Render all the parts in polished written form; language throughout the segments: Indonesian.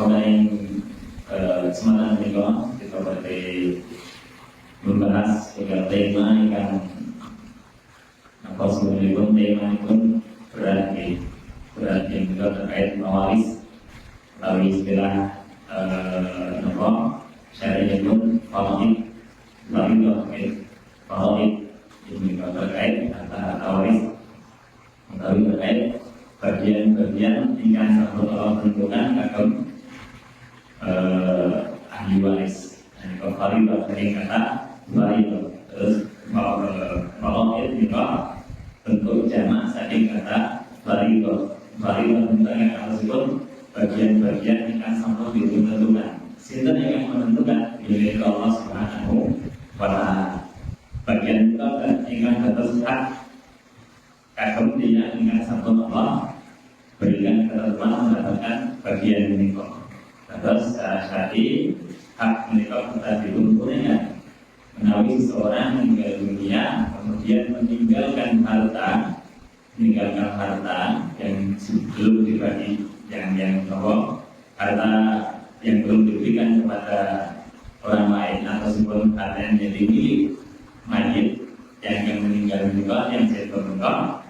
Mengenai kesempatan ini kita berarti membahas tema yang apa sebenarnya tema itu berarti juga terkait mawaris melalui istilah syariah pun faraid ini juga terkait antara mawaris melalui terkait bagian-bagian yang satu Allah tentukan akan ahli waris. Kalau faridah sering kata faridah, terus faraid juga bentuk jamak saking kata faridah. Faridah bentuknya tersebut bagian-bagian yang sama ditentukan. Sinten yang menentukan milik Allah Subhanahu wa Ta'ala. Bagian itu yang atas hak kagum dia dengan satu Allah berikan ketentuan mendapatkan bagian ini kok. Terus syar'i hak menikah kita dituntutnya menawi seseorang meninggal dunia kemudian meninggalkan harta yang belum dibagi yang harta yang belum diberikan kepada orang lain atau sebelum harta yang jadi milik mayit yang meninggal dunia yang saya menikah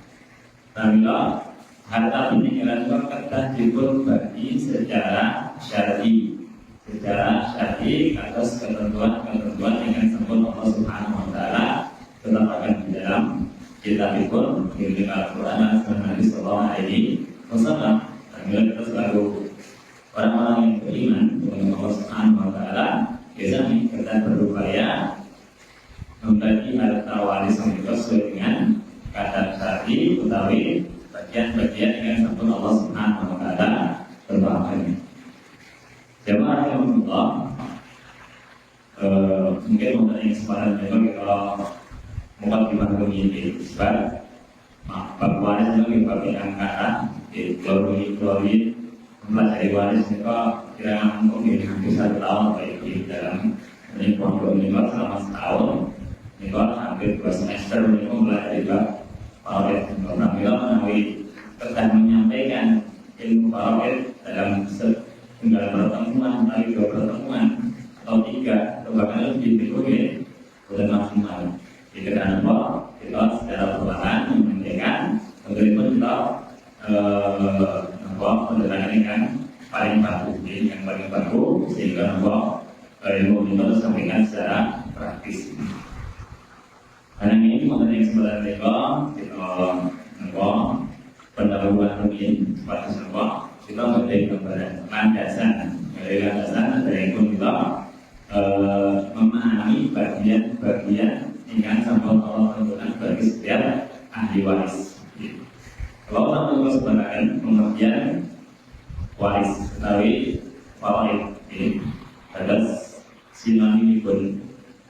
harta peninggalan kita dibagi secara syar'i atas ketentuan yang sempurna Allah Subhanahu wa Ta'ala terdapat di dalam kitab di Al-Quran dan Nabi Sallallahu Alaihi Wasallam. Kita selalu orang-orang yang beriman dengan Allah Subhanahu wa Ta'ala biasanya kita berupaya membagi harta waris yang itu sesuai dengan kadar syar'i utawi bagian-bagian yang sempurna Allah Subhanahu wa Ta'ala terdapat. Jemaah yang mungkin mengenai kesempatan ini kalau mau dibangun ini sebab bab waris itu bagi angkatan melalui mempelajari waris itu kira mungkin hampir 1 tahun di dalam ini pondok ini selama setahun ini hampir 2 semester ini mempelajari bab waris. Melalui telah menyampaikan ilmu waris dalam tinggal pertemuan, lagi 2 pertemuan atau 3 atau bahkan lebih berikutnya sudah maksimal. Jika dan kita secara perlahan mementingkan bagaimana kita mendengarkan yang paling bagus, yang paling bagus sehingga ilmu itu sampaikan secara praktis. Karena ini mengenai kesempatan kita pendahuluan mungkin pada semua kita memberi gambaran landasan dari pun kita memahami bagian-bagian yang sampai Allah tentukan bagi setiap ahli waris. Kalau Allah menurut sebenarnya pengertian waris tetapi faraid atas sinonim pun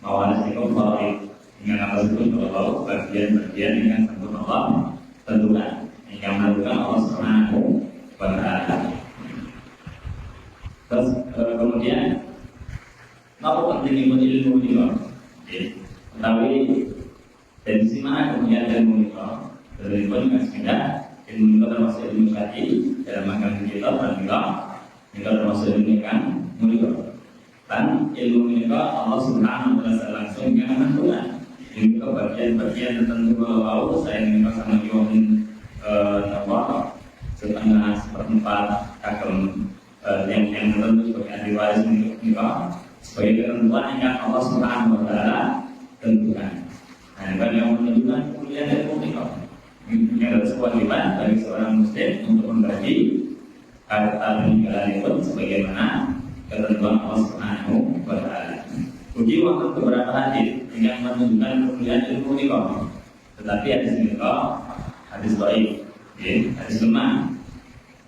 mawaris itu faraid dengan apa tersebut kalau bagian-bagian yang sampai Allah tentukan yang menentukan Allah Subhanahu wa Ta'ala. Terus kemudian apa pentingnya ilmu ini? Tapi dari sisi mana kemudian ilmu itu? Dari ilmu yang sekedar ilmu itu termasuk ilmu syar'i dalam agama kita dan juga termasuk ilmu yang mulia. Dan ilmu itu Allah Subhanahu wa Ta'ala langsung yang menentukan. Ini bagian-bagian tertentu kalau saya ingin sama Yohin setengah seperempat kagum yang tertentu sebagai ahli waris nikah sebagai ketentuan yang Allah Subhanahu wa Ta'ala tentukan. Nah, bagi yang menentukan kemudian ilmu nikah ini adalah kewajiban bagi seorang muslim untuk membagi harta peninggalan itu sebagaimana ketentuan Allah Subhanahu wa Ta'ala. Uji waktu beberapa hadis yang menunjukkan kemudian ilmu nikah, tetapi hadis nikah hadis dhaif, hadis lemah.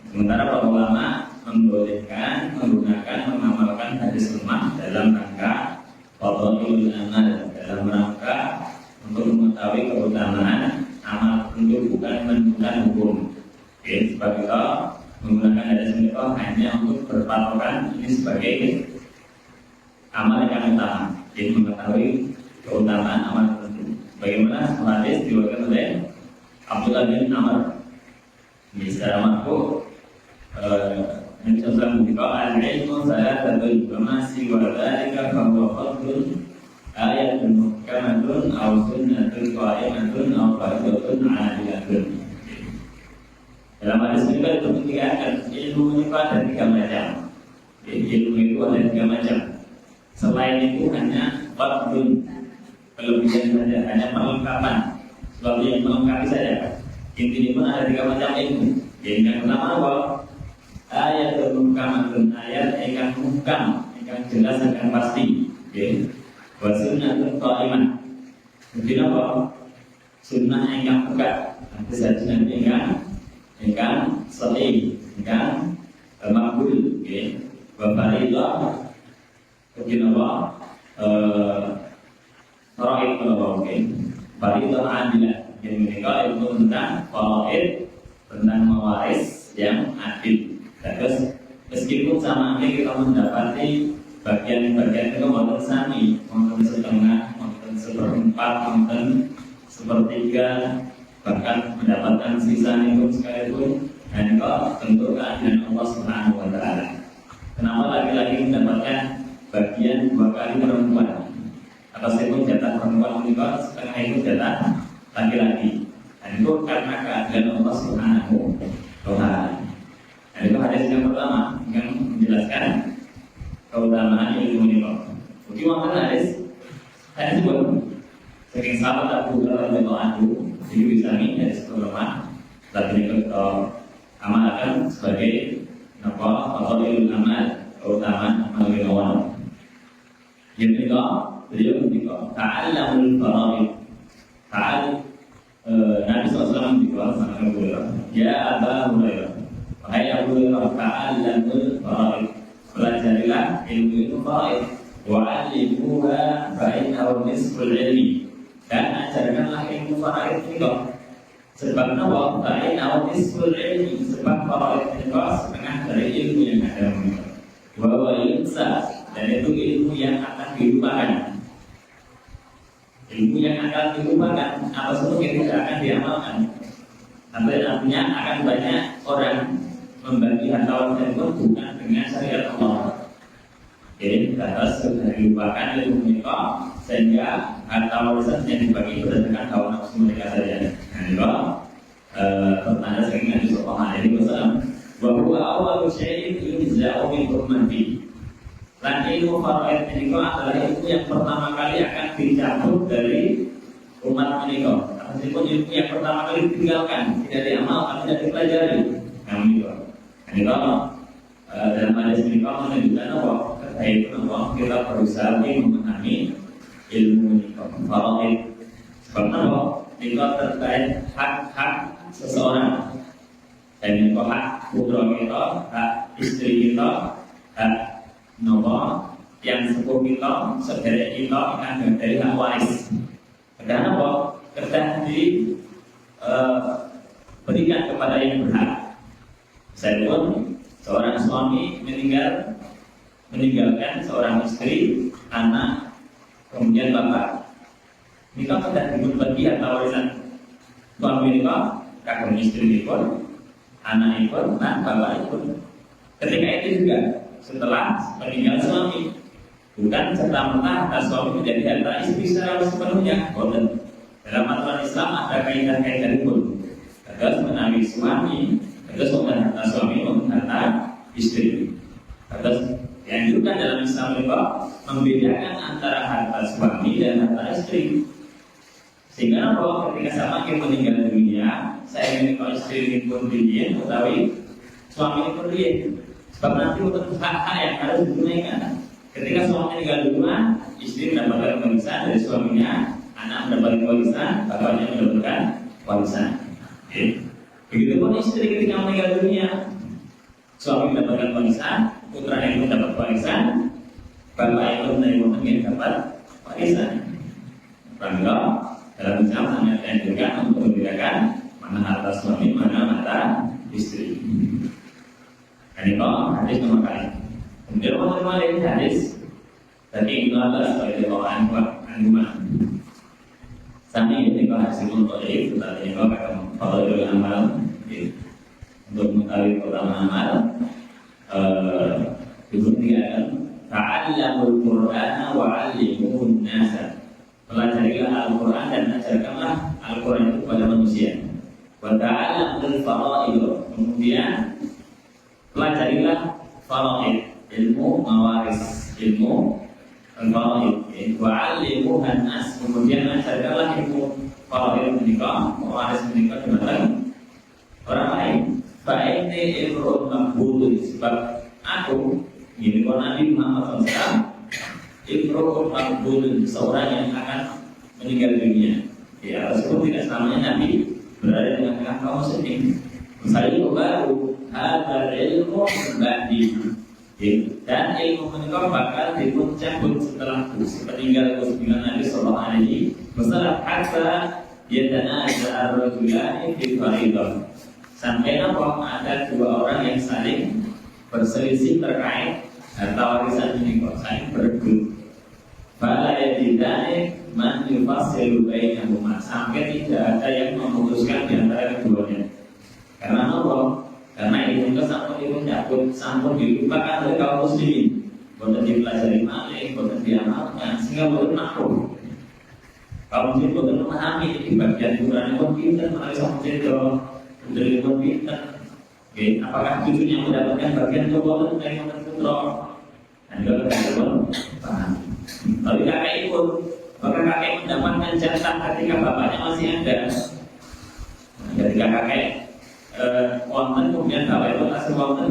Sementara para ulama membolehkan menggunakan mengamalkan hadis lemah dalam rangka fadhailul amal, dalam rangka untuk mengetahui keutamaan amal untuk bukan menentukan hukum. Sebab itu menggunakan hadis nikah hanya untuk berpatokan ini sebagai amal yang utama, jadi mengetahui keutamaan amal tertentu. Bagaimana hadis diwakilkan oleh Abdullah bin Amr secara marfu Nabi SAW berkata, al-ilmu thalathatun wa ma siwa dzalika fa huwa fadlun ayatun muhkamatun aw sunnatun qa'imatun aw fardun 'adilatun. Dalam hadis ini kan dibuktikan ilmu itu ada 3 macam. Ilmu itu ada 3 macam. Selain itu hanya fardun, kelebihan saja, hanya perlengkapan, sesuatu yang melengkapi saja. Intinya pun ada 3 macam ilmu. Yang pertama apa? Ayat muhkamatun, ayat yang muhkam, yang jelas dan pasti. Wa sunnatun qa'imah. Jadi apa? Sunnah yang tegak. Kesajian yang sahih, yang makbul. Wa faridah. Jadi apa? Faraid apa? Faridah adilah. Yang mereka itu tentang faraid, tentang mawaris yang adil. Terus meskipun sama ini kita mendapati bagian-bagian itu wonten sami, wonten setengah, wonten seperempat, wonten sepertiga, bahkan mendapatkan sisa itu sekalipun, dan itu tentu keadilan Allah Subhanahu wa Ta'ala. Kenapa laki-laki mendapatkan bagian 2 kali perempuan? Ataupun jatah perempuan itu setengah itu jatah laki-laki. Dan itu karena keadilan Allah Subhanahu wa Ta'ala. Nah, itu hadis yang pertama yang menjelaskan keutamaan ilmu ini. Bagaimana hadis? Hadis itu saking sahabat Abu Hurairah radhiyallahu anhu, jadi bisa nih hadis pertama, tapi kita amalkan sebagai fadhilul amal, keutamaan amal ilmu. Yang kedua, beliau berkata, ta'allamul faraid. Nabi SAW berkata sama Abu Hurairah, ya Abu Hurairah, wahai Abu Hurairah, ta'allamul faraid, pelajarilah ilmu itu faraid, wa'allimuha fa'innahu nisful ilmi, dan ajarkanlah ilmu faraid itu. Sebab apa? Fa'innahu nisful ilmi, sebab faraid itu setengah dari ilmu yang ada. Wa huwa yunsa, dan itu ilmu yang akan dilupakan. Ilmu yang akan dilupakan, apa semua yang tidak akan diamalkan. Sampai artinya akan banyak orang membagi harta dan itu bukan dengan syariat Allah. Jadi terus sudah dilupakan ilmu mereka, sehingga harta warisan yang dibagi itu berdasarkan hawa nafsu mereka saja. Nah itu pertanda sering Nabi Sallallahu Alaihi Wasallam bahwa awal syai'in yunza'u min hurmati. Dan ilmu faraid itu adalah ilmu yang pertama kali akan dicabut dari umat mereka. Meskipun ilmu yang pertama kali ditinggalkan, tidak diamalkan, tidak dipelajari. Namun itu, dalam hadis ini kau menunjukkan bahwa kebaikan Allah kita berusaha memahami ilmu ini faraid. Sebab apa? Itu terkait hak-hak seseorang. Dan itu hak putra kita, hak istri kita, hak yang sepuh kita, saudara kita akan dari hak waris. Karena apa? Kedah diberikan kepada yang berhak. Saya pun seorang suami meninggalkan seorang istri, anak, kemudian bapak. Ini kan sudah dibagi harta warisan. Suami ini kagum istri pun, anak pun, dan bapak pun. Ketika itu juga setelah meninggal suami, bukan serta-merta harta suami menjadi harta istri secara sepenuhnya. Dalam aturan Islam ada kaidah-kaidah pun. Terus menawi suami, terus harta suami untuk harta istri. Terus dianjurkan dalam Islam juga membedakan antara harta suami dan harta istri. Sehingga apa? Ketika sama yang meninggal dunia, saya ingin kalau istri ini pun dia, tetapi suami ini pun dia. Sebab nanti untuk hak-hak yang harus ditunaikan. Ketika suami meninggal dunia, istri mendapatkan warisan dari suaminya, anak mendapatkan warisan, bapaknya mendapatkan warisan. Begitupun istri ketika meninggal dunia, suami mendapatkan warisan, putra yang mendapat warisan, bapak yang mendapat warisan. Bangga dalam Islam hanya dianjurkan untuk membedakan mana harta suami, mana harta istri. Dan itu hadis nomor kali. Kemudian nomor lain hadis tadi itu adalah sebagai bawaan anjuman. Sami ini kalau hasil untuk itu tadi kalau kata fadhilul amal untuk mengetahui pertama amal Kemudian ta'allamul Qur'ana wa 'allimuhun nasa. Pelajarilah Al-Qur'an dan ajarkanlah Al-Qur'an itu kepada manusia. Wa ta'allamul fara'id. Kemudian pelajarilah faraid, ilmu mawaris, ilmu al-faraid. Wa 'allimuhun nas. Kemudian ajarkanlah ilmu faraid menikah, mawaris menikah kepada orang lain. Fa'inni imru'un maqbulun, sebab aku ini Nabi Muhammad SAW imru'un maqbulun, seorang yang akan meninggal dunia. Ya, Rasul tidak selamanya Nabi berada di tengah kaum muslimin. Misalnya baru hadal ilmu ba'di, dan ilmu menikah bakal dicabut setelahku, sepeninggal Nabi Sallallahu Alaihi Wasallam. Hatta yadana ar-rajulani fi faridah, sampai ada dua orang yang saling berselisih terkait harta warisan ini, kok saling berebut. Fala yajidani man yufassilu bainahuma, sampai tidak ada yang memutuskan di antara keduanya. Karena apa? Karena itu sampun cabut, sampun dilupakan oleh kaum muslimin. Boten dipelajari malih, boten diamalkan, sehingga boten makruh. Kaum muslimin boten memahami di bagian Quran pun pinter malih sama sedo. Dari pun pinter. Oke, apakah cucunya mendapatkan bagian kebaikan dari Tuhan Putra? Dan juga kita paham. Kalau kakek pun, maka kakek mendapatkan jatah ketika bapaknya masih ada. Ketika kakek wonten kemudian bapak itu kasih wonten,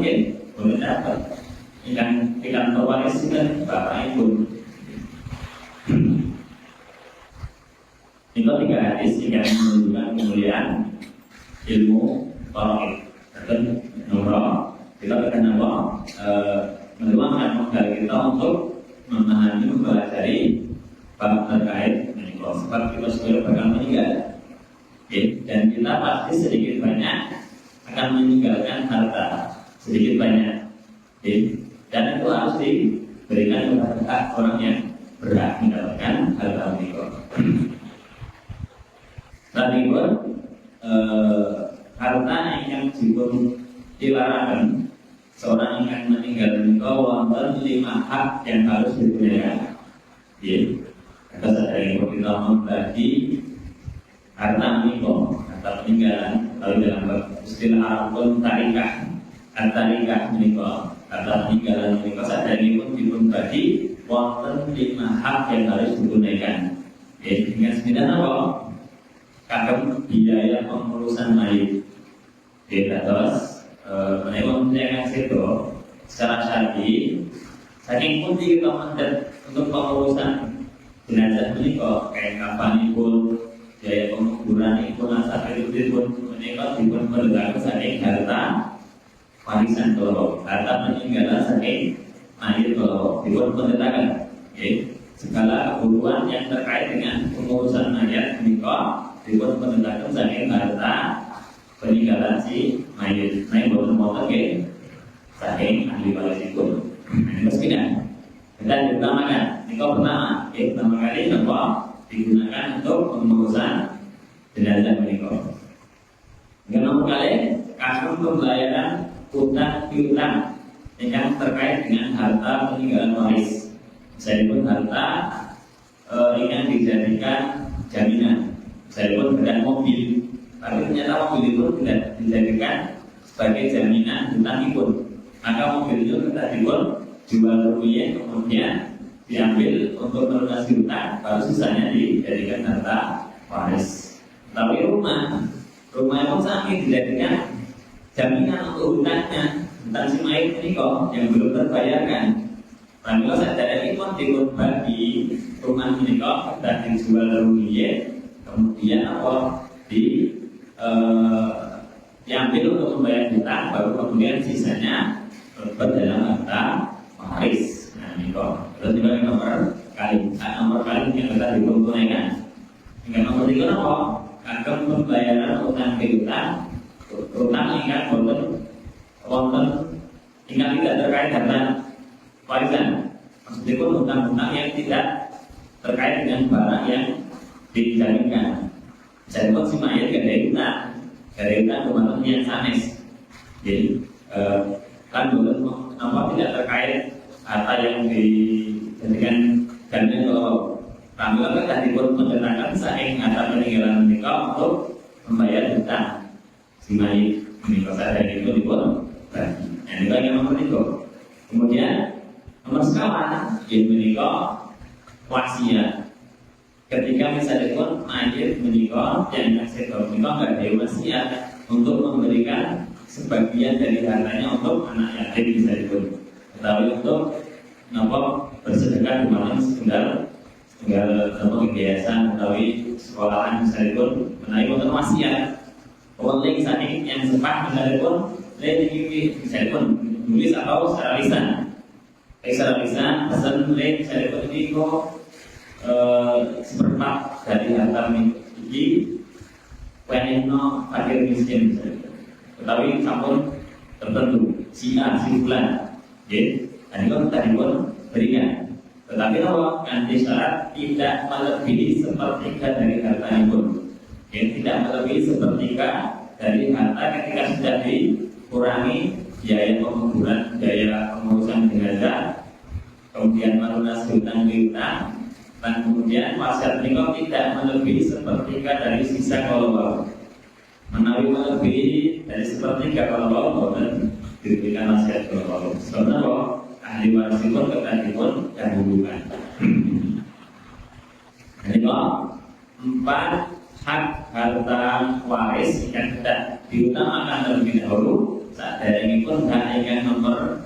boleh dapat. Ikan pewaris dan bapak ibu. Itu tiga hadis yang menunjukkan kemuliaan ilmu faraid. Dan nomor kita akan meluangkan modal kita untuk memahami, mempelajari bab terkait menikah. Sebab kita sudah bakal meninggal, dan kita pasti sedikit banyak akan meninggalkan harta sedikit banyak, dan itu harus diberikan kepada orang yang berhak mendapatkan harta menikah. Tadi pun harta yang dipun dilarang seorang yang meninggal menikah wonten 5 hak yang harus ditunaikan. Kata saya kita membagi harta menikah, harta peninggalan. Kalau dalam istilah Arab pun tarikah, tarikah menikah, harta peninggalan menikah saja ini pun dipun bagi wonten 5 hak yang harus ditunaikan. Dengan sembilan apa? Kadang biaya pengurusan mayit. Terus menaikkan menjaga itu secara syar'i. Saking putih kita mendet untuk pengurusan jenazah ini kok kayak kapan pun biaya penguburan itu masa itu pun menaikkan pun berlaku saking harta warisan kalau harta peninggalan saking mayit kalau pun menetapkan. Segala kebutuhan yang terkait dengan pengurusan mayat menikah dibuat menetapkan saking harta peninggalan si mayit. Nah, yang baru ke saking ahli waris itu. Mestinya kita diutamakan. Nikah pertama kali nikah digunakan untuk pengurusan jenazah menikah. Yang nomor kali kasus pembayaran utang piutang yang terkait dengan harta peninggalan waris. Misalnya pun harta yang dijadikan jaminan. Misalnya pun benda mobil. Tapi ternyata mobil itu tidak dijadikan sebagai jaminan hutang pun. Maka mobil itu kita jual rupiah, kemudian diambil untuk melunasi hutang, baru sisanya dijadikan harta waris. Tapi rumah yang sama dijadikan jaminan untuk hutangnya, hutang si mayit ini kok yang belum terbayarkan. Kalau saja ini pun dibagi rumah ini kok dan dijual rupiah, kemudian apa diambil untuk membayar hutang, baru kemudian sisanya berdalam harta waris. Nah ini kok terus juga nomor kali yang kita ditunaikan. Hingga nomor 3 apa? Akan pembayaran utang piutang, utang ingat wonten ingat tidak terkait harta warisan. Maksudnya pun utang-utang yang tidak terkait dengan barang yang dijaminkan. Jadi pun si mayat gak ada utang kemarin yang sanes. Jadi kan boleh tidak terkait harta yang dijadikan ganda kalau pramila kan dipun menerangkan saking harta peninggalan menika untuk membayar hutang si mayit menika sadaya itu dipun bagi. Nah ini yang nomor itu. Kemudian nomor sekawan yang menika wasiat. Ketika misalnya pun mayit menikah dan sektor menikah nggak ada wasiat untuk memberikan sebagian dari hartanya untuk anak yatim misalnya pun, tetapi untuk bersedekah di mana tinggal kebiasaan atau sekolahan misalnya pun menaik untuk wasiat. Oleh saking yang sempat misalnya pun misalnya pun tulis atau secara lisan. Secara lisan pesan misalnya pun ini kok seperempat dari harta ini peneno fakir miskin misalnya. Tetapi sampun tertentu si A, si bulan, dan itu tadi pun berikan. Tetapi kalau nanti syarat tidak melebihi sepertiga dari harta itu, tidak melebihi sepertiga dari harta ketika sudah dikurangi biaya penguburan, biaya pengurusan jenazah, kemudian melunasi hutang piutang, dan kemudian wasiat nikah tidak melebihi sepertiga dari sisa kalau menawi melebihi dari sepertiga kalau dan diberikan wasiat kalau sebenarnya ahli waris pun ketatipun dahulukan. Ini kok 4 hak harta waris yang tidak diutamakan terlebih dahulu saat ini pun hak yang nomor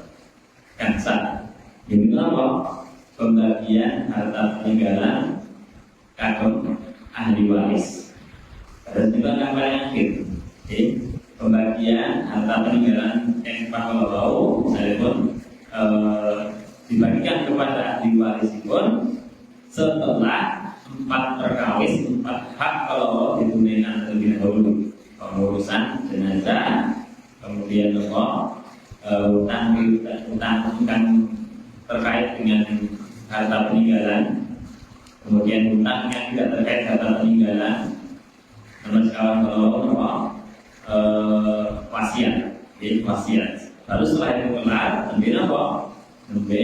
gangsa. Ini apa? Pembagian harta peninggalan kagum ahli waris. Dan juga yang paling akhir, pembagian harta peninggalan yang pahlawan misalnya pun dibagikan kepada ahli waris pun setelah 4 perkawis, 4 hak kalau ditunaikan terlebih dahulu, pengurusan jenazah, kemudian utang terkait dengan harta peninggalan, kemudian utang yang tidak terkait harta peninggalan. Nomor sekawan kalau wasiat, wasiat. Lalu setelah itu kelar, nanti apa? Nanti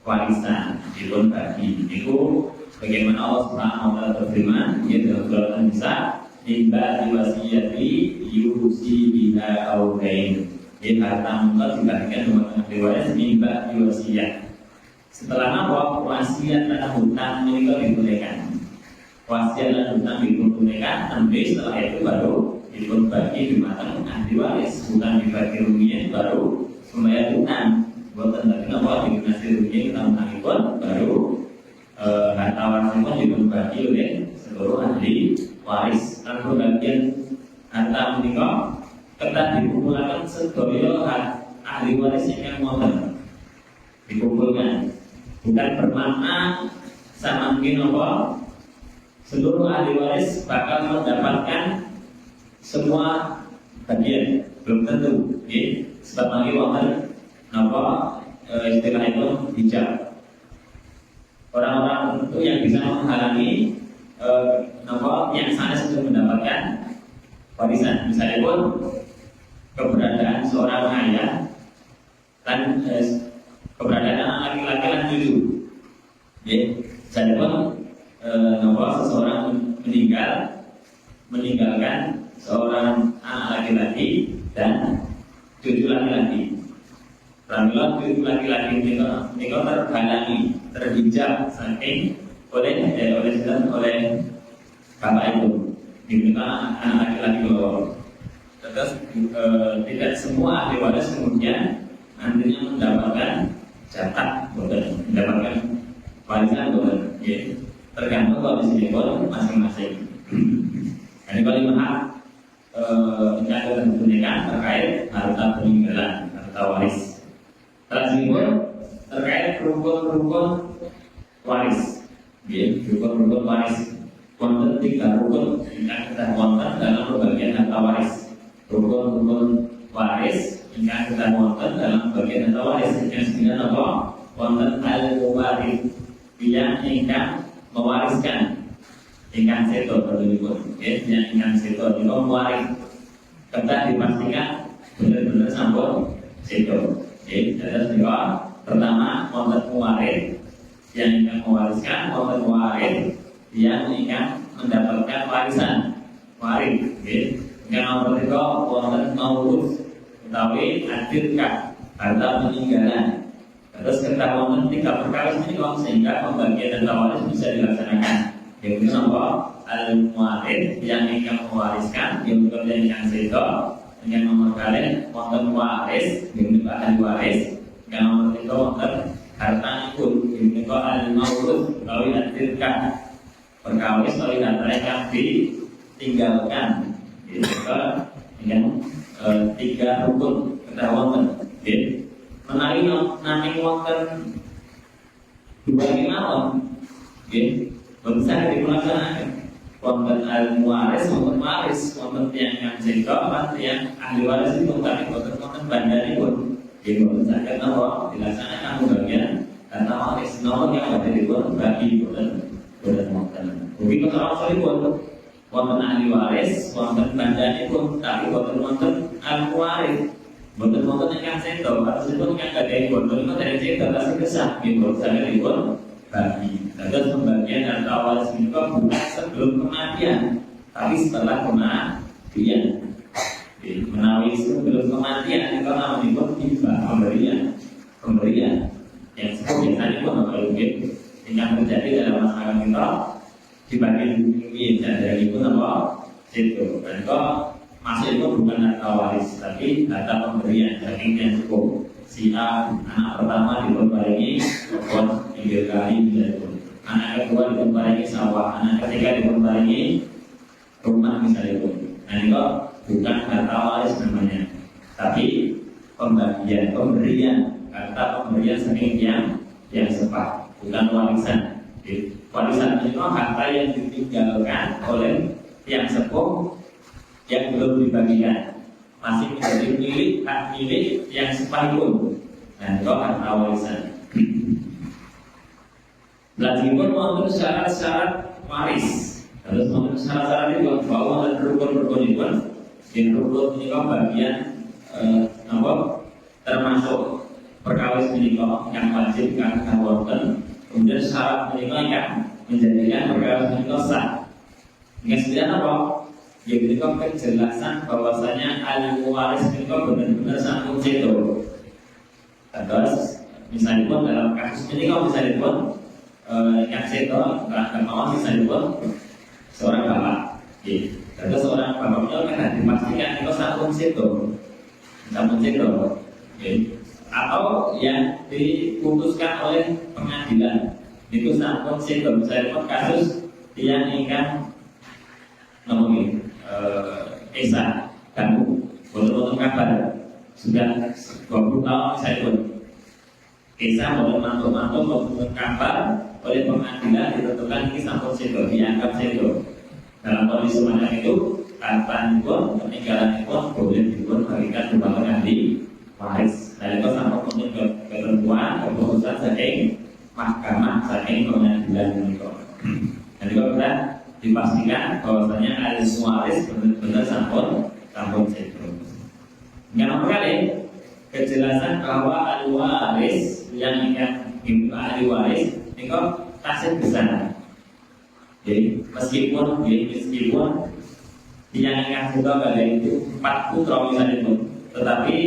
warisan, dipun bagi. Itu bagaimana Allah Subhanahu Wa Taala berfirman, dia dalam surat An-Nisa, "Imba diwasiyati yusi biha audain." Jadi harta mutlak dibagikan dengan riwayat imba diwasiyat. Setelah apa? Wasiat dan hutang menikah ditunaikan. Wasiat dan hutang ditunaikan, nanti setelah itu baru dipun bagi di mata ahli waris. Hutang dibagi ruginya baru membayar hutang. Buat tanda kenapa dikasih ruginya kita hutang pun baru harta waris pun dipun bagi oleh seluruh ahli waris. Dan pembagian harta menikah ketat dikumpulkan sedoyo ahli waris yang modern dikumpulkan. Bukan bermakna sama mungkin apa seluruh ahli waris bakal mendapatkan semua bagian, belum tentu. Sebab lagi wahai istilah itu hijab. Orang-orang tertentu yang bisa menghalangi yang sana sudah mendapatkan warisan. Misalnya pun keberadaan seorang ayah dan keberadaan anak laki-laki dan cucu. Misalnya pun seseorang meninggalkan seorang anak laki-laki dan cucu laki-laki. Pramila cucu laki-laki ini terhalangi, terhijab saking oleh bapak itu. Dimana anak laki-laki loh. Terus tidak semua ahli waris kemudian nantinya mendapatkan jatah, mendapatkan warisan, tergantung kalau di sini masing-masing. Ini paling hak yang akan ditunaikan terkait harta peninggalan, harta waris. Tersebut terkait rukun waris, rukun waris. Konten 3 rukun yang kita wonten dalam pembagian harta waris. Rukun waris yang kita wonten dalam pembagian harta waris. Yang sembilan apa? Wonten al-muwarith, yang ingkang mewariskan. Ingkang seto berikut, yang ingkang seto itu mewaris. Kita dipastikan benar-benar sampun seto. Jadi pertama wonten muwarid yang ingin mewariskan, wonten muwarid yang ingin mendapatkan warisan. Warid, yang nomor tiga wonten maurus utawi adilkah harta peninggalan. Terus kita wonten 3 perkara ini sehingga pembagian dan waris bisa dilaksanakan. Yang kedua al-muwarid yang ingin mewariskan, yang kedua yang sedo, yang nomor kali wonten waris, yang kedua ahli waris, yang nomor tiga wonten harta ikut, yang kedua al-maurus utawi adilkah perkawis utawi harta yang ditinggalkan. Yang 3 rukun ketahuan menawi nami wonten 2 mawon bisa dilaksanakan wonten al-muwaris wonten waris wonten yang sehingga yang ahli waris itu tapi wonten bandaripun wonten saged napa dilaksanakan bagian karena waris nomor yang ada di bagi wonten wonten ugi keteranganipun wonten ahli waris wonten bandaripun tapi wonten al-muwaris wonten ingkang sedo katusipun ingkang gadhahi wonten dari sedo tasih kesah nggih sagedipun bagi. Terus pembagian harta waris menika bukan sebelum kematian, tapi setelah kematian. Menawi sebelum kematian itu namanya pemberian. Yang seperti tadi pun yang terjadi dalam masyarakat kita dibagi bumi dan dari itu nama itu. Dan kok masuk itu bukan harta waris, tapi harta pemberian. Jadi yang cukup. Si A anak pertama diperbaiki pohon pinggir kali misalnya, anak kedua diperbaiki sawah, anak ketiga diperbaiki rumah misalnya pun. Nah itu bukan harta waris namanya, tapi pemberian harta pemberian saking yang sepah, bukan warisan. Warisan itu harta yang ditinggalkan oleh yang sepuh yang belum dibagikan. Masih menjadi hak milik yang sepahipun. Nah, itu harta warisan. Lagipun wonten syarat-syarat waris. Terus wonten syarat-syarat itu bahwa wonten rukun-rukun itu, yang rukun ini bagian termasuk perkawis menika yang wajib kang wonten. Kemudian syarat menika yang menjadikan perkawis menika sah. Nggih apa? Ya ketika kejelasan bahwasanya al-muwaris itu benar-benar sampun sedo. Terus misalnya pun dalam kasus ini kalau misalnya pun yang sedo akan mau misalnya pun seorang bapak. Terus seorang bapaknya kan dipastikan itu sampun sedo. Atau yang diputuskan oleh pengadilan itu sampun sedo. Misalnya pun kasus yang ingkang namanya Esa kamu betul-betul kabar sudah 20 tahun saya pun Esa mantu-mantu betul kabar oleh pengadilan ditentukan ini sampun sedo dianggap sedo dalam kondisi semacam itu kapan pun peninggalan pun boleh dibagikan kepada ahli waris. Dan itu sampun untuk ketentuan keputusan saking mahkamah saking pengadilan itu. Dan itu kita dipastikan bahwasanya al-muwaris benar-benar sampun sedo. Yang nomor kali kejelasan bahwa al-waris yang ingin ahli waris itu tasih besar. Jadi meskipun yang ingkang sedo kali itu 4 putra misalnya itu, tetapi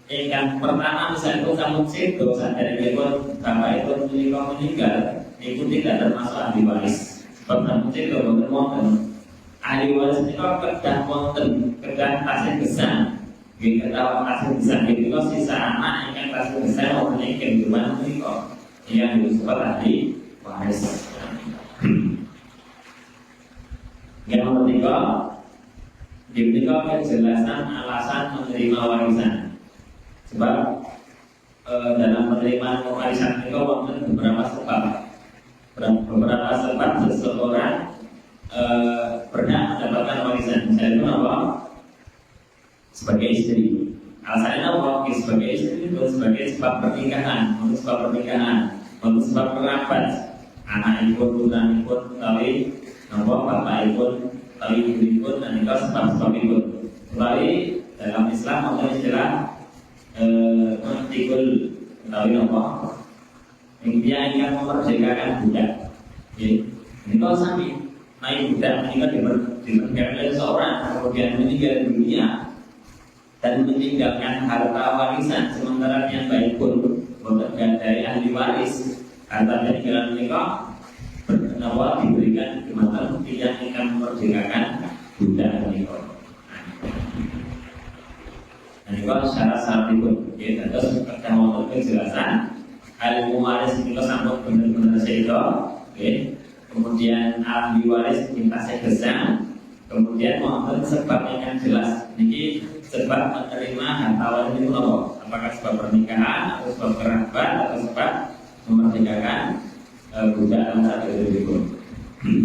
ingkang pertama misalnya itu sampun sedo sadaya pun bapak itu meninggal itu tidak termasuk ahli waris. Bahkan mungkin kalau wonten ahli waris itu kedah wonten kedah tasih besar, kita tahu tasih besar itu sisa anak yang tasih besar wonten ing kehidupan menika yang disebut ahli waris. Yang nomor 3 diberikan kejelasan alasan menerima warisan. Sebab dalam penerimaan warisan itu wonten beberapa sebab. Beberapa sebab seseorang pernah mendapatkan warisan. Misalnya apa? Sebagai istri. Alasannya apa? Sebagai istri itu sebagai sebab pernikahan, untuk sebab pernikahan, untuk sebab kerabat, anak ibu, turunan ibu, tapi bapak ibu, tapi ibu ibu, dan itu sebab-sebab ibu. Kembali dalam Islam ada istilah Tikul utawi apa? Dia ingin memerdekakan budak. Ini kalau sami naik budak dimerdekakan oleh seorang, kemudian meninggal dunia dan meninggalkan harta warisan, sementara yang baik pun dari ahli waris harta peninggalan mereka bernama diberikan kematan yang akan memerdekakan budak mereka. Nah, itu syarat-syarat itu. Terus kita mau kejelasan ahli waris itu sambut benar-benar sedo. Kemudian ahli waris minta segesa. Kemudian mohon sebab yang jelas. Ini sebab menerima harta waris itu apa? Apakah sebab pernikahan, atau sebab kerabat, atau sebab memerdekakan budak dan satu itu.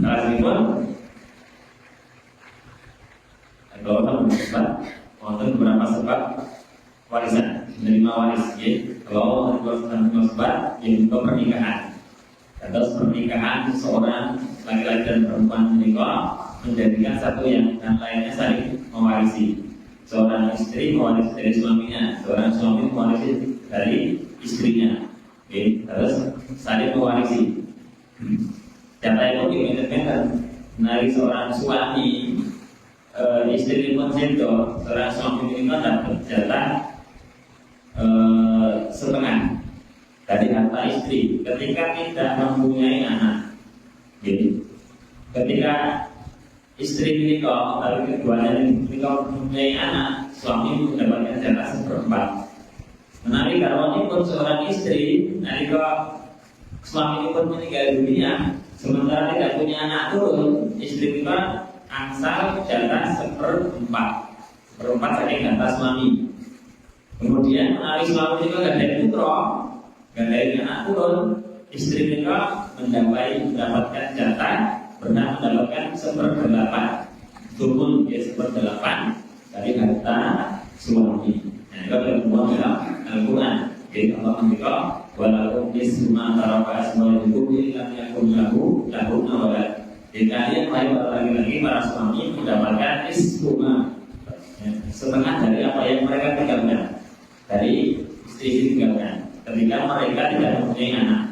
Kalau itu, kalau sebab, mohon beberapa sebab warisan, menerima waris. Kalau menerima sebab, yaitu pernikahan. Atau pernikahan seorang laki-laki dan perempuan menikah menjadikan satu yang lainnya saling mewarisi. Seorang istri mewarisi dari suaminya, seorang suami mewarisi dari istrinya. Terus saling mewarisi. Jatah itu independen. Dari seorang suami, istri pun sedo, seorang suami ini kan dapat jatah setengah dari harta istri. Ketika tidak mempunyai anak, ketika istri menikah, lalu keduanya menikah mempunyai anak, suami mendapatkan jatah seperempat. Menarik kalau ini pun seorang istri, ketika suami pun meninggal dunia, sementara tidak punya anak turun, istri kita angsal jatah seperempat saking jatah suami. Kemudian menarik suami juga gak ada putra, gak ada anak turun, istri kita mendapatkan jatah pernah mendapatkan seperdelapan turun seperdelapan dari harta suami. Nah, itu ada semua dalam Al-Quran. Jadi Allah berkata, walaupun isma taraka asma'ikum lam yakun lahu walad. Jadi kalian lagi-lagi para suami mendapatkan isma, setengah dari apa yang mereka tinggalkan, dari istri tinggalkan ketika mereka tidak mempunyai anak.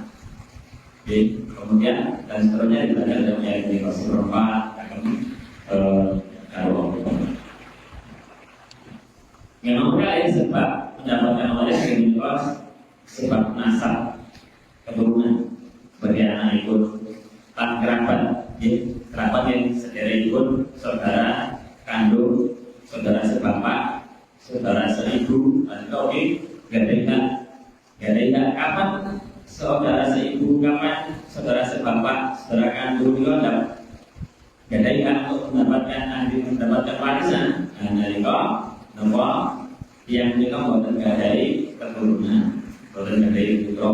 Kemudian dan seterusnya dibaca dalam ayat ini seperempat kalau memang ada sebab mendapatkan waris ini sebab nasab keturunan sebagai anak ikut tan kerabat, kerabat yang sederet ikut saudara kandung, saudara sebapak, saudara seibu, atau gadaikan kapan saudara seibu, kapan saudara sebapak, saudara kandung juga gadaikan untuk mendapatkan warisan. Dan dari nomor yang mereka buatan gadai keturunan, buatan gadai putra,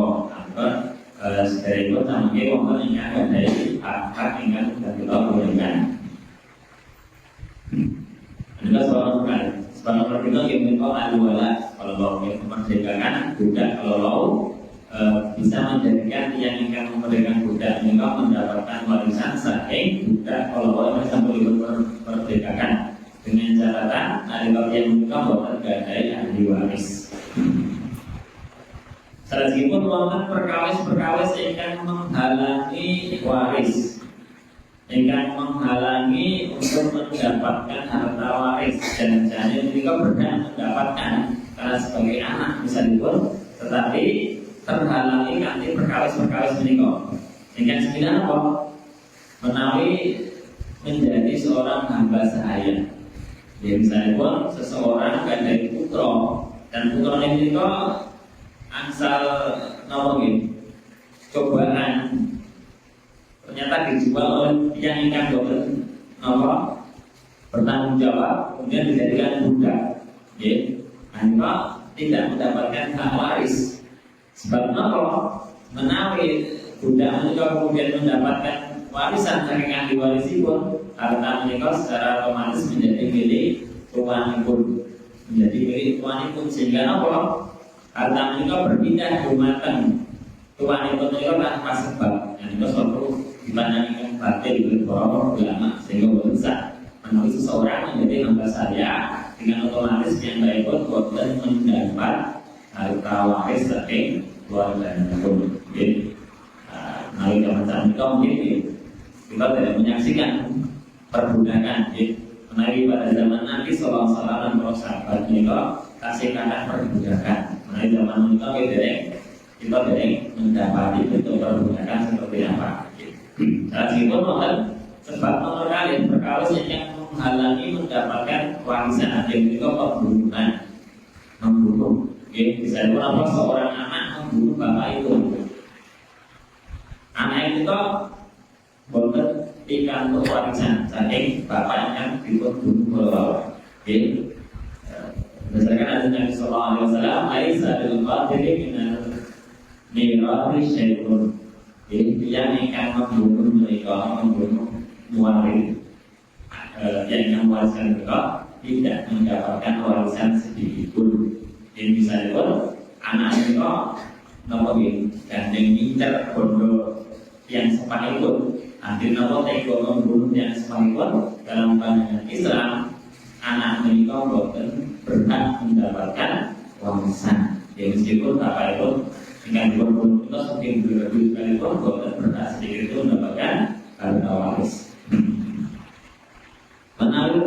dari itu namanya orang yang gadai hak yang dan kita berikan. Adalah seorang kita yang mereka adalah kalau mau memerdekakan budak, kalau bisa menjadikan yang ingin memerdekakan budak mereka mendapatkan warisan saking budak kalau mereka boleh memerdekakan dengan catatan ada yang mereka buat gadai ahli waris. Meskipun wonten perkawis ingkang menghalangi waris, ingkang menghalangi untuk mendapatkan harta waris, dan jangan mereka berhak mendapatkan karena sebagai anak misalipun, tetapi terhalangi nanti perkawis menikah. Ingkang sembilan apa? Menawi menjadi seorang hamba sahaya. Ya misalipun seseorang gadai putra dan putra ini menikah angsal nomor cobaan ternyata dijual oleh yang ingin bertanggung jawab, kemudian dijadikan budak, maka tidak mendapatkan hak waris. Sebab menawi budak menikah kemudian mendapatkan warisan saking ahli warisi pun harta menikah secara otomatis menjadi milik tuan pun, menjadi milik tuan pun, sehingga harta menikah berpindah rumatan tuan itu menikah tanpa sebab. Dan itu suatu dipandangkan batin oleh para ulama sehingga bisa menulis seseorang menjadi hamba saya dengan otomatis yang baik pun boten mendapat harta waris saking keluarga pun. Jadi, nah macam itu mungkin kita tidak menyaksikan perbudakan. Menawi pada zaman Nabi Sallallahu Alaihi Wasallam para sahabat kita kasih kata perbudakan. Menawi zaman kita kita tidak mendapati bentuk perbudakan seperti apa. Saat itu mohon sebab nomor kali perkara yang menghalangi mendapatkan warisan yang juga pembunuhan, membunuh. Bisa itu apa seorang anak membunuh bapak itu. Anak itu boleh ikan untuk warisan, saking bapak yang dibunuh. Berdasarkan hadis Nabi Sallallahu Alaihi Wasallam, Aisyah adalah qatili minal mirari syai'un. Jadi yang akan membunuh mereka, membunuh muaris, yang mewariskan mereka tidak mendapatkan warisan sedikit pun. Jadi misalnya anak mereka nomor gandeng minter bondo yang sepanipun, akhirnya nomor teko membunuh yang sepanipun dalam pandangan Islam, anak mereka bukan berhak mendapatkan warisan. Jadi meskipun apa itu dengan dibunuh itu semakin berlebih sekalipun bukan berhak sedikit itu mendapatkan harta waris. Menawi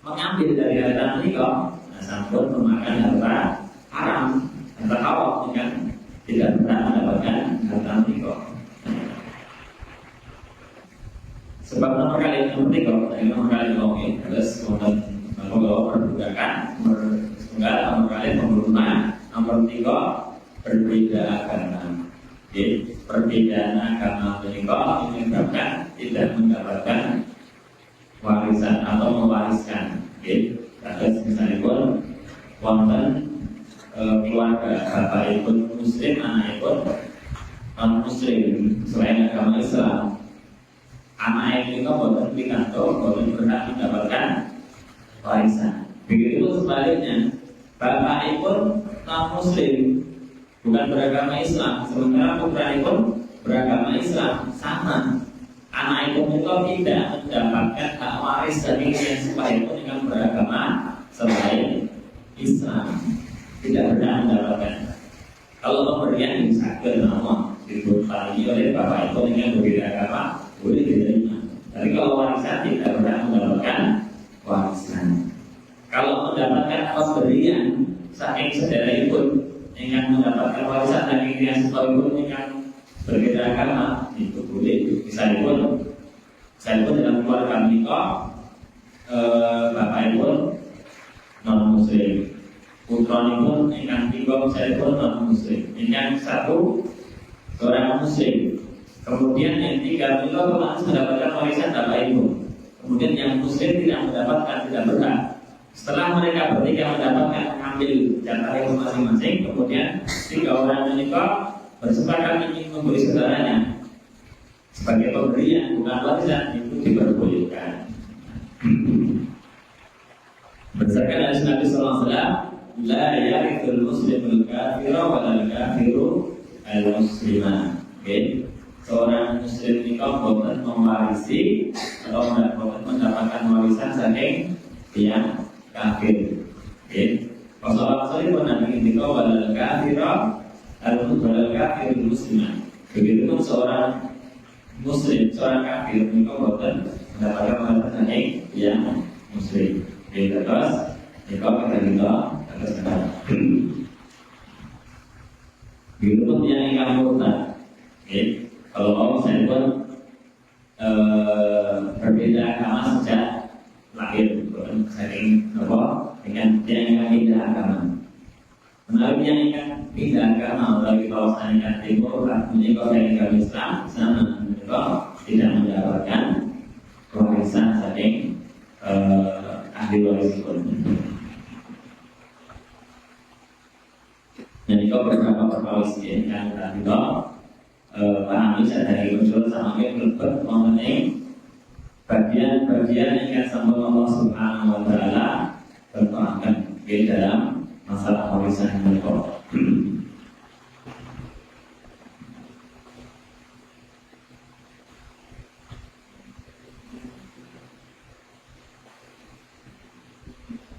mengambil dari harta mereka, sampun memakan harta haram, harta haram kan tidak pernah mendapatkan harta mereka. Sebab nomor kali terus nomor perbudakan, nomor kali pembunuhan, nomor 3 berbeda agama. Jadi perbedaan agama mereka menyebabkan tidak mendapatkan warisan atau mewariskan. Jadi misalnya pun wonten keluarga bapak ikut muslim, anak ikut non muslim selain agama Islam. Anak itu boleh dikantor, boleh berhak mendapatkan warisan. Begitu sebaliknya, bapak itu non muslim, bukan beragama Islam, sementara putra itu beragama Islam, sama. Anak itu tidak mendapatkan hak waris dari yang sebaliknya dengan beragama selain Islam, tidak berhak mendapatkan. Kalau pemberian bisa ke nama diberi oleh bapak itu dengan berbeda agama, boleh diterima. Tapi kalau warisan tidak berhak mendapatkan warisan. Kalau mendapatkan pemberian saking saudara ikut yang mendapatkan warisan dari yang sebaliknya yang berbeda agama, itu boleh. Misalnya pun dalam keluarga mereka bapak pun non muslim, putra pun yang 3 misalnya pun non muslim, yang 1 seorang muslim. Kemudian yang 3 juga harus mendapatkan warisan bapak ibu. Kemudian yang muslim tidak mendapatkan, tidak berhak. Setelah mereka bertiga mendapatkan mengambil jatah itu masing-masing, kemudian 3 orang menikah bersepakat ingin memberi saudaranya sebagai pemberian bukan warisan, itu diperbolehkan. Berdasarkan hadis Nabi Sallallahu Alaihi Wasallam, la yarithul muslimul kafira wa lal kafiru al muslimah. Seorang muslim nikah boleh mewarisi atau mendapatkan warisan saking yang kafir. Rasulullah SAW Nabi nikah walal kafira al-walal kafir muslimah. Begitu pun seorang muslim, seorang kafir nikah boleh mendapatkan warisan saking yang muslim. Terus nikah terus begitu pun yang murtad. Kalau mau saya pun berbeda agama sejak lahir, sering dengan yang pindah agama. Menawi yang pindah agama dari kawasan yang timur, menikah dari agama Islam, sama menikah tidak mendapatkan warisan saking ahli waris pun. Menikah beberapa perkawis yang tadi pahami dari unsur sama lebih mengenai bagian-bagian yang sama Allah Subhanahu Wa Taala tertuangkan di dalam masalah warisan mereka.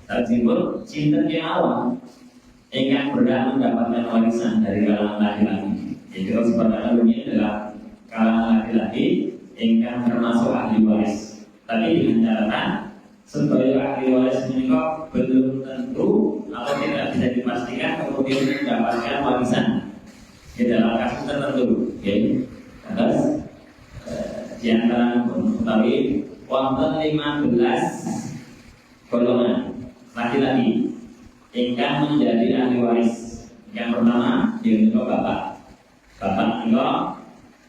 Tersebut cinta kemauan ingkang berhak mendapatkan warisan dari kalangan laki-laki. Jadi kalau sebenarnya dunia adalah kalangan laki-laki ingkang termasuk ahli waris. Tapi dengan catatan sebagai ahli waris ini kok belum tentu atau tidak bisa dipastikan kemudian mendapatkan warisan di dalam kasus tertentu. Oke, terus di antara mengetahui wonten 15 golongan laki-laki ingkang menjadi ahli waris. Yang pertama yaitu bapak. Bapak itu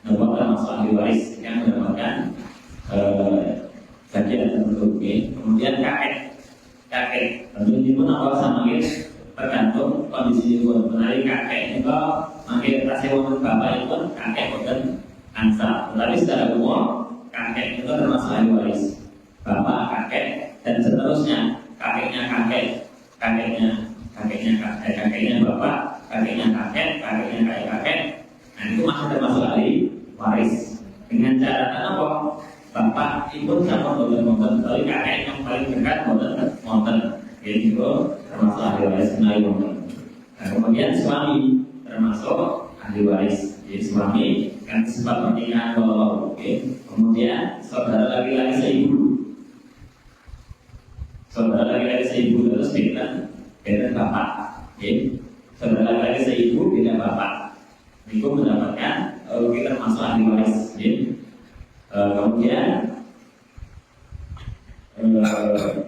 nomor termasuk ahli waris yang mendapatkan bagian tertentu. Kemudian kakek tentu ini pun awal sama tergantung kondisi pun. Menarik kakek itu makin kasih wonten bapak itu kakek bukan angsa. Tapi secara umum kakek itu termasuk ahli waris. Bapak, kakek dan seterusnya. Kakeknya kakek, kakeknya bapak, kakeknya kakek. Nah itu masih termasuk ahli waris. Dengan catatan apa? Bapak ibu sama modern, tapi kakek yang paling dekat modern. Jadi itu termasuk ahli waris modern. Nah, kemudian suami termasuk ahli waris. Jadi suami kan sempat pernikahan kalau kemudian saudara laki-laki seibu. Saudara laki-laki seibu terus beda bapak. Saudara laki-laki seibu beda bapak. Itu mendapatkan kita termasuk ahli waris. Kemudian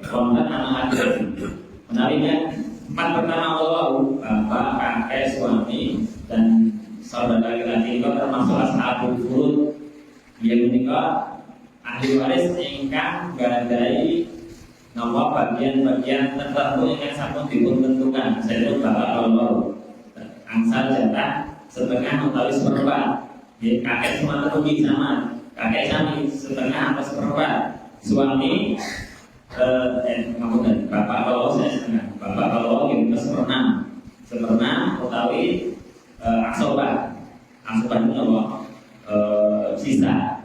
konten anak laki-laki. Menariknya 4 pertama Allah, bapak, kakek, suami dan saudara laki-laki itu termasuk ashabul furud. Yang menikah ahli waris ingkang gadai nomor bagian-bagian tertentu yang sampun ditentukan. Saya bapak Allah angsal jatah setengah utawi seperempat. Kakek cuma rugi sama kakek sami setengah atau seperempat. Suami kemudian bapak Allah saya setengah. Bapak Allah itu seperenam utawi asoba itu apa? Sisa.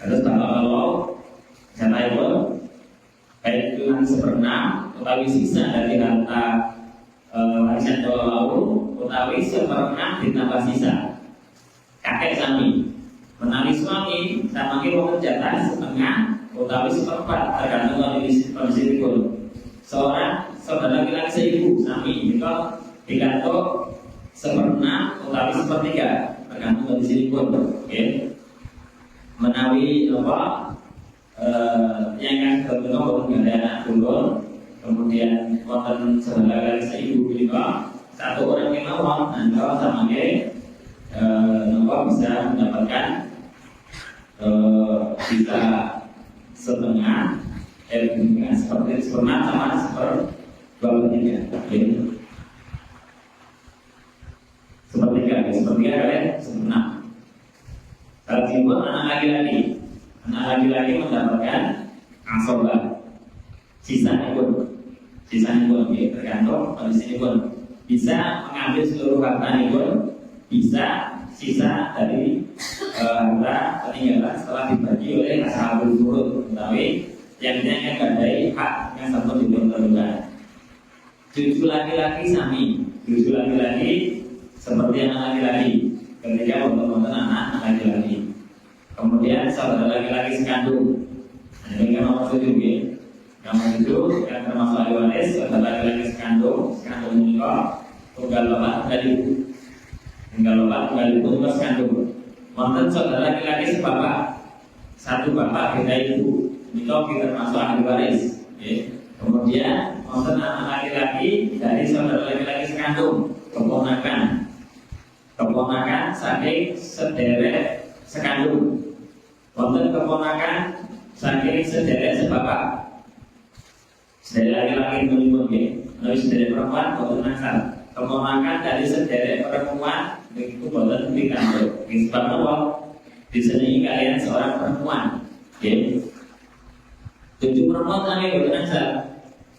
Terus bapak Allah jatah itu baik dengan seperenam utawi sisa dari harta warisan lalu utawi seperenam ditambah sisa. Kakek sami menawi suami sama kira jatah setengah utawi seperempat tergantung kondisi pun. Seorang saudara laki-laki seibu sami itu digantung seperenam utawi sepertiga tergantung kondisi pun. Menawi apa yang berbentuk nggak ada anak tunggal, kemudian wonten saudara seibu juga satu orang yang mau, kalau sama bisa mendapatkan bisa setengah seperti seperempat sama sepertiga, sepertiga kalian seperempat. Kalau anak laki-laki mendapatkan asobah sisanya pun tergantung kondisi pun bisa mengambil seluruh harta pun bisa sisa dari harta peninggalan setelah dibagi oleh ashabul furud, tapi yang gadai hak yang satu ditentukan. Cucu laki-laki seperti anak laki-laki ketika untuk anak laki-laki. Kemudian saudara laki-laki sekandung. Ini kan nomor 7 Nomor 7 yang termasuk ahli waris saudara laki-laki sekandung ini kok tunggal bapak tunggal ibu. Tunggal bapak tunggal ibu tunggal sekandung. Wonten saudara laki-laki sebapak, satu bapak beda ibu. Ini kok kita termasuk ahli waris. Kemudian wonten anak laki-laki dari saudara laki-laki sekandung, keponakan saking sederek sekandung. Wonten keponakan saking sederek sebapak. Sederek laki-laki menurut lalu sederek perempuan wonten asal. Keponakan dari sederek perempuan itu wonten pikantuk. Sebab apa? Disenangi kalian seorang perempuan. Cucu perempuan saking wonten asal.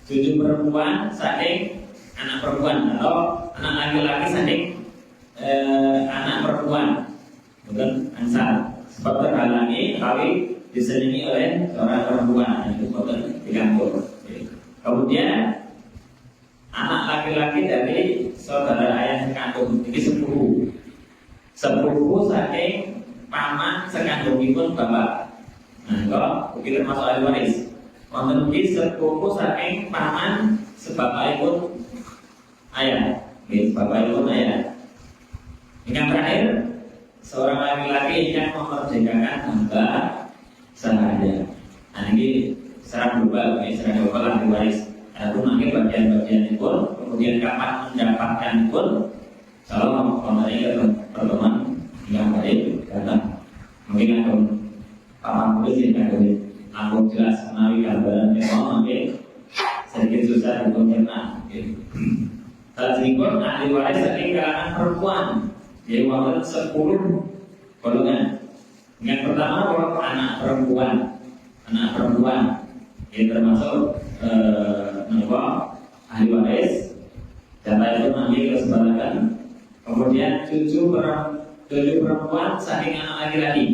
Cucu perempuan saking anak perempuan atau anak laki-laki saking anak perempuan. Bukan ansal. Sebab terhalangi kali disenangi oleh seorang perempuan itu bukan digantung. Kemudian laki-laki dari saudara ayah sekandung ini sepupu saking paman sekandungipun bapak. Nah, kok mungkin termasuk ahli waris. Wonten ugi sepupu saking paman sebapakipun ayah. Bapakipun ayah. Yang terakhir, seorang laki-laki yang memerdekakan hamba sahaya. Nah, ini secara global, ahli waris. Lalu nanti bagian-bagian itu, kemudian kapan mendapatkan pun, kalau mengenai pertemuan yang baik, karena mungkin akan paham polisi yang aku jelas menawi gambaran yang mau mungkin sedikit susah untuk mencerna. Selanjutnya ahli waris saking kalangan perempuan, yaitu wonten 10 golongan. Yang pertama kalau anak perempuan, yang termasuk ahli waris, data itu nanti kesebalakan. Kemudian cucu perempuan saking anak laki-laki.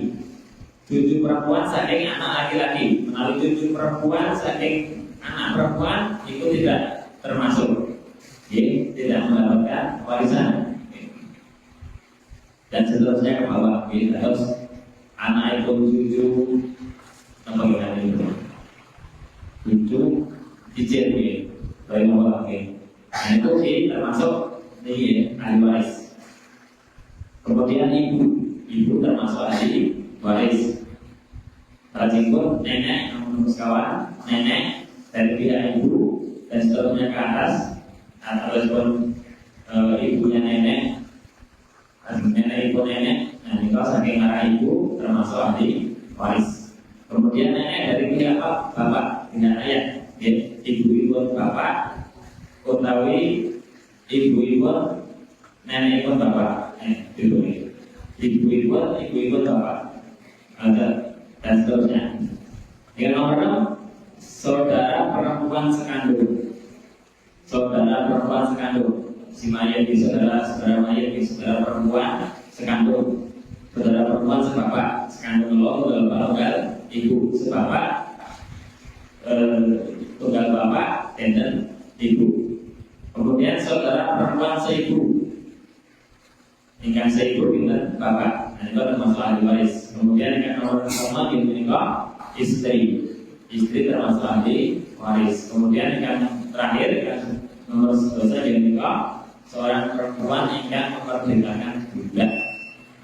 Cucu perempuan saking anak laki-laki. Menawi cucu perempuan saking anak perempuan itu tidak termasuk, tidak mendapatkan warisan. Dan seterusnya ke bawah, terus anak itu cucu apa itu? Cucu cicit, dari nomor lagi. Nah itu termasuk ahli waris. Kemudian ibu termasuk ahli waris. Rajinpun nenek, kawan, nenek dari pihak ibu dan seterusnya ke atas, ataupun ibunya nenek, ibu nenek, nah ini kalau saking arah ibu termasuk ahli waris. Kemudian nenek dari pihak bapak, tidak ayah, ibu bapak, utawi ibu nenek pun bapak, ibu bapak, ada dan seterusnya. Yang nomor 6, saudara perempuan sekandung. Si mayat di saudara mayat di saudara perempuan sekandung. Saudara perempuan sebapak, sekandung lo tunggal ibu sebapak, tunggal bapak dan ibu. Kemudian saudara perempuan seibu, ingkang seibu pinten bapak. Nah, itu termasuk ahli waris. Kemudian yang nomor 5 ini istri termasuk ahli waris. Kemudian yang terakhir yang nomor 11 ini seorang perempuan yang memerdekakan budak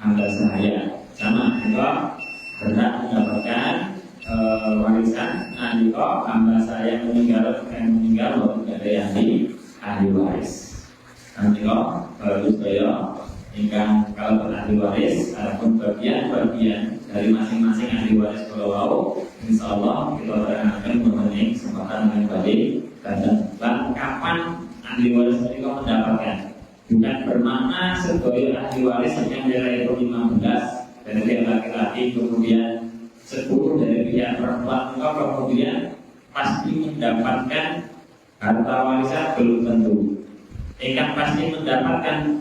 hamba sahaya. Sama itu berhak mendapatkan warisan. Nah, itu hamba sahaya meninggal waktu ada yang di ahli waris. Nanti bagus saya ingkang kalau ahli waris, adapun bagian-bagian dari masing-masing ahli waris kalau insyaallah kita akan mengenai kesempatan yang baik dan kapan ahli waris itu mendapatkan. Bukan bermakna sebagai ahli waris yang dari 15 dari pihak laki-laki, kemudian 10 dari pihak perempuan, kemudian pasti mendapatkan harta warisan, belum tentu. Ingkang pasti mendapatkan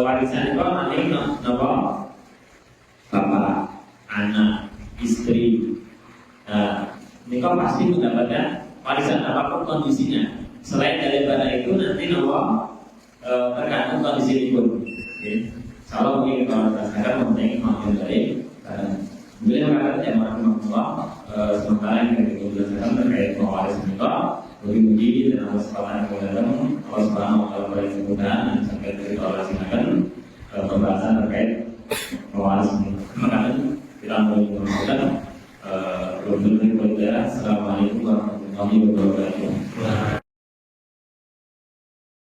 warisan itu nanti bapak, anak, istri. Ini pasti mendapatkan warisan apapun kondisinya. Selain daripada itu nanti tergantung kondisi itu. Kalau mungkin kalau rasakan mempunyai kemampuan baik, beliau mengatakan yang orang sementara yang kita jelaskan terkait warisan itu. Mugi-mugi dan Allah Subhanahu wa taala Allah Subhanahu wa taala beri kemudahan dan sampai dari Allah silakan pembahasan terkait warisan. Maka kita mulai Assalamualaikum warahmatullahi wabarakatuh.